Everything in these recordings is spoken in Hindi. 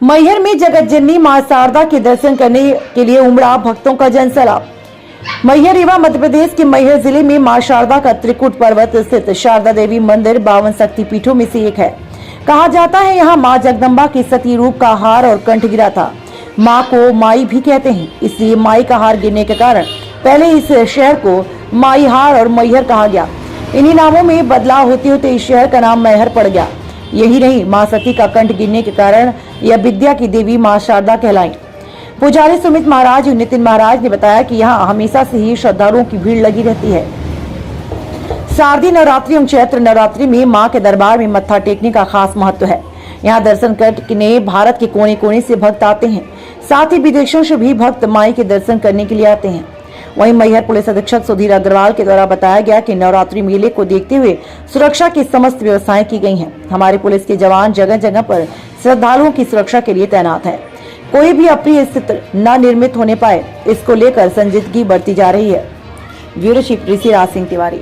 मैहर में जगत जननी मां शारदा के दर्शन करने के लिए उमड़ा भक्तों का जनसैलाब। मैहर रीवा मध्य प्रदेश के मैहर जिले में मां शारदा का त्रिकुट पर्वत स्थित शारदा देवी मंदिर 52 शक्ति पीठों में से एक है। कहा जाता है यहाँ मां जगदम्बा के सती रूप का हार और कंठ गिरा था। मां को माई भी कहते हैं, इसलिए माई का हार गिरने के कारण पहले इस शहर को माई हार और मैहर कहा गया। इन्हीं नामों में बदलाव होते होते इस शहर का नाम मैहर पड़ गया। यही नहीं, मां सती का कंठ गिरने के कारण यह विद्या की देवी मां शारदा कहलाई। पुजारी सुमित महाराज और नितिन महाराज ने बताया कि यहाँ हमेशा से ही श्रद्धालुओं की भीड़ लगी रहती है। शारदीय नवरात्रि एवं चैत्र नवरात्रि में मां के दरबार में मत्था टेकने का खास महत्व है। यहाँ दर्शन करने भारत के कोने कोने से भक्त आते हैं, साथ ही विदेशों से भी भक्त माई के दर्शन करने के लिए आते हैं। वहीं मैहर पुलिस अधीक्षक सुधीर अग्रवाल के द्वारा बताया गया कि नवरात्रि मेले को देखते हुए सुरक्षा की समस्त व्यवस्थाएं की गई हैं। हमारे पुलिस के जवान जगह जगह पर श्रद्धालुओं की सुरक्षा के लिए तैनात है। कोई भी अप्रिय स्थिति न निर्मित होने पाए, इसको लेकर संजीदगी बरती जा रही है। ब्यूरो चीफ ऋषि राज सिंह तिवारी।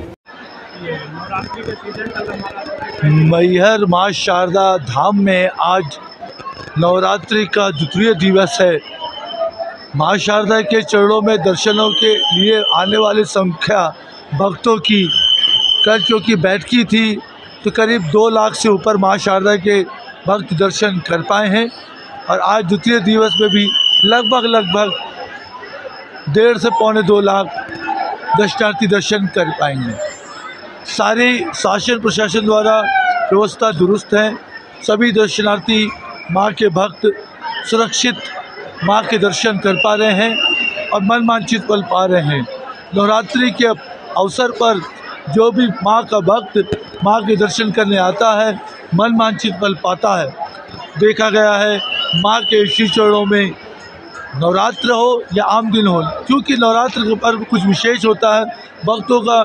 मैहर मां शारदा धाम में आज नवरात्रि का द्वितीय दिवस है। मां शारदा के चरणों में दर्शनों के लिए आने वाली संख्या भक्तों की कल क्योंकि बैठकी थी तो करीब 2 लाख से ऊपर मां शारदा के भक्त दर्शन कर पाए हैं और आज द्वितीय दिवस में भी लगभग 1.5 से पौने 2 लाख दर्शनार्थी दर्शन कर पाएंगे। सारी शासन प्रशासन द्वारा व्यवस्था दुरुस्त है। सभी दर्शनार्थी मां के भक्त सुरक्षित मां के दर्शन कर पा रहे हैं और मनवांछित फल पा रहे हैं। नवरात्रि के अवसर पर जो भी मां का भक्त मां के दर्शन करने आता है मनवांछित फल पाता है। देखा गया है मां के श्री चरणों में नवरात्र हो या आम दिन हो, क्योंकि नवरात्र का पर्व कुछ विशेष होता है, भक्तों का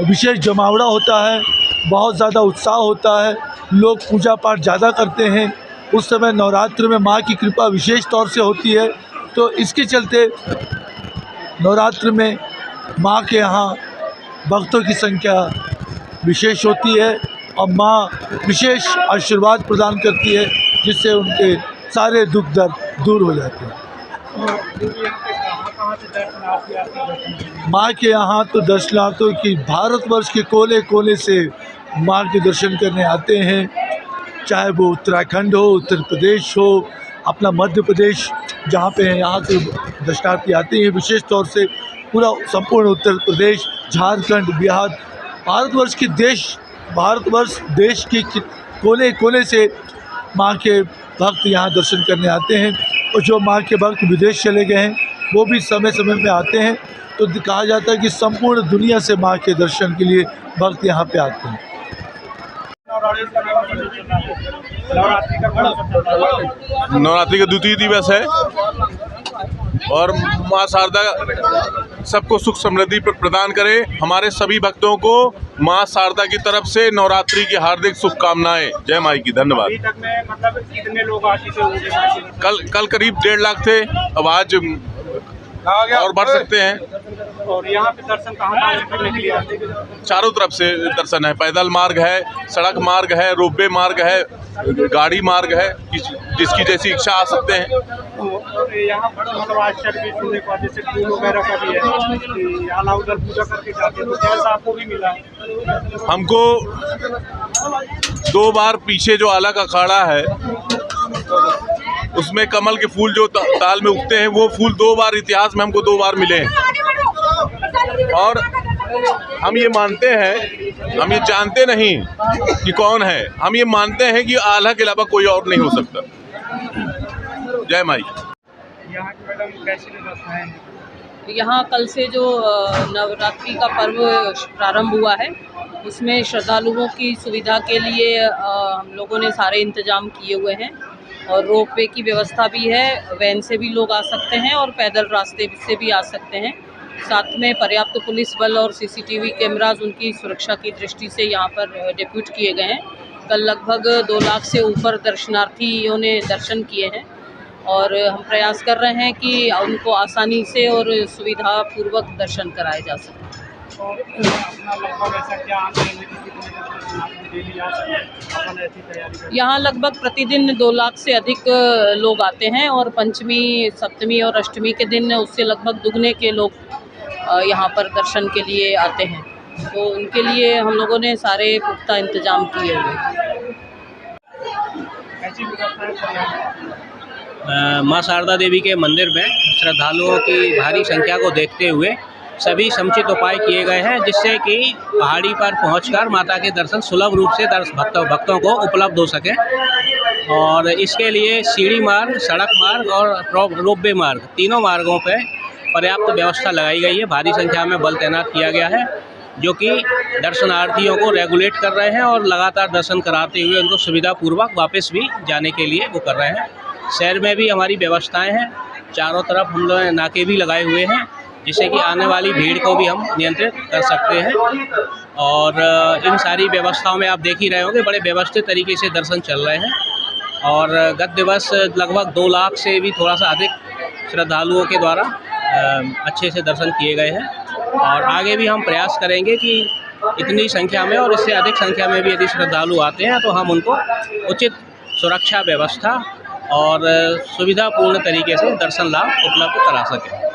विशेष जमावड़ा होता है, बहुत ज़्यादा उत्साह होता है, लोग पूजा पाठ ज़्यादा करते हैं। उस समय नवरात्र में माँ की कृपा विशेष तौर से होती है, तो इसके चलते नवरात्र में माँ के यहाँ भक्तों की संख्या विशेष होती है और माँ विशेष आशीर्वाद प्रदान करती है, जिससे उनके सारे दुख दर्द दूर हो जाते हैं। माँ के यहाँ तो दर्शनार्थियों की भारतवर्ष के कोने कोने से माँ के दर्शन करने आते हैं, चाहे वो उत्तराखंड हो, उत्तर प्रदेश हो, अपना मध्य प्रदेश जहाँ पे है यहाँ से दर्शनार्थी आते हैं। विशेष तौर से पूरा संपूर्ण उत्तर प्रदेश, झारखंड, बिहार, भारतवर्ष देश के कोने कोने से माँ के भक्त यहाँ दर्शन करने आते हैं और जो माँ के भक्त विदेश चले गए हैं वो भी समय समय में आते हैं। तो कहा जाता है कि संपूर्ण दुनिया से माँ के दर्शन के लिए भक्त यहाँ पे आते हैं। नवरात्रि का द्वितीय दिवस है और मां शारदा सबको सुख समृद्धि प्रदान करे। हमारे सभी भक्तों को मां शारदा की तरफ से नवरात्रि की हार्दिक शुभकामनाएं। जय माई की। धन्यवाद। अभी तक में मतलब कितने लोग आ चुके होंगे? कल करीब 1.5 लाख थे, अब आज और बढ़ सकते हैं। और यहाँ पे दर्शन कहाँ करने के लिए आते हैं? चारों तरफ से दर्शन है, पैदल मार्ग है, सड़क मार्ग है, रोपवे मार्ग है, गाड़ी मार्ग है, जिसकी जैसी इच्छा आ सकते हैं। और यहाँ पर मतलब आश्चर्य भी सुनने को, जैसे फूल वगैरह का भी है, आला उधर पूजा करके जाते हैं, तो कैसा आपको भी मिला? हमको 2 बार पीछे जो आला का अखाड़ा है उसमें कमल के फूल जो ताल में उगते हैं वो फूल 2 बार इतिहास में हमको 2 बार मिले हैं। और हम ये मानते हैं, हम ये जानते नहीं कि कौन है, हम ये मानते हैं कि आल्हा के अलावा कोई और नहीं हो सकता। जय माई। यहाँ की मैडम कैसी व्यवस्था है? यहाँ कल से जो नवरात्रि का पर्व प्रारंभ हुआ है उसमें श्रद्धालुओं की सुविधा के लिए हम लोगों ने सारे इंतजाम किए हुए हैं और रोपवे की व्यवस्था भी है, वैन से भी लोग आ सकते हैं और पैदल रास्ते से भी आ सकते हैं। साथ में पर्याप्त पुलिस बल और सीसीटीवी कैमराज उनकी सुरक्षा की दृष्टि से यहाँ पर डिप्यूट किए गए हैं। कल लगभग 2 लाख से ऊपर दर्शनार्थियों ने दर्शन किए हैं और हम प्रयास कर रहे हैं कि उनको आसानी से और सुविधापूर्वक दर्शन कराए जा सकें। और अपना लगभग ऐसा क्या आंकलन है कि कितने दर्शनार्थी डेली आ सकते हैं, अपन ऐसी तैयारी करें? यहाँ लगभग प्रतिदिन 2 लाख से अधिक लोग आते हैं और पंचमी, सप्तमी और अष्टमी के दिन उससे लगभग दुगने के लोग यहाँ पर दर्शन के लिए आते हैं। तो उनके लिए हम लोगों ने सारे पुख्ता इंतजाम किए हुए हैं। ऐसी व्यवस्था है सर यहाँ? माँ शारदा देवी के मंदिर में श्रद्धालुओं की भारी संख्या को देखते हुए सभी समुचित उपाय किए गए हैं, जिससे कि पहाड़ी पर पहुंचकर माता के दर्शन सुलभ रूप से भक्तों को उपलब्ध हो सके। और इसके लिए सीढ़ी मार्ग, सड़क मार्ग और रोपवे मार्ग, तीनों मार्गों पर पर्याप्त व्यवस्था लगाई गई है। भारी संख्या में बल तैनात किया गया है, जो कि दर्शनार्थियों को रेगुलेट कर रहे हैं और लगातार दर्शन कराते हुए उनको सुविधापूर्वक वापस भी जाने के लिए वो कर रहे हैं। शहर में भी हमारी व्यवस्थाएं हैं, चारों तरफ हम लोग नाके भी लगाए हुए हैं, जिससे कि आने वाली भीड़ को भी हम नियंत्रित कर सकते हैं। और इन सारी व्यवस्थाओं में आप देख ही रहे होंगे, बड़े व्यवस्थित तरीके से दर्शन चल रहे हैं। और गत दिवस लगभग 2 लाख से भी थोड़ा सा अधिक श्रद्धालुओं के द्वारा अच्छे से दर्शन किए गए हैं। और आगे भी हम प्रयास करेंगे कि इतनी संख्या में और इससे अधिक संख्या में भी यदि श्रद्धालु आते हैं तो हम उनको उचित सुरक्षा व्यवस्था और सुविधापूर्ण तरीके से दर्शन लाभ उपलब्ध करा सकें।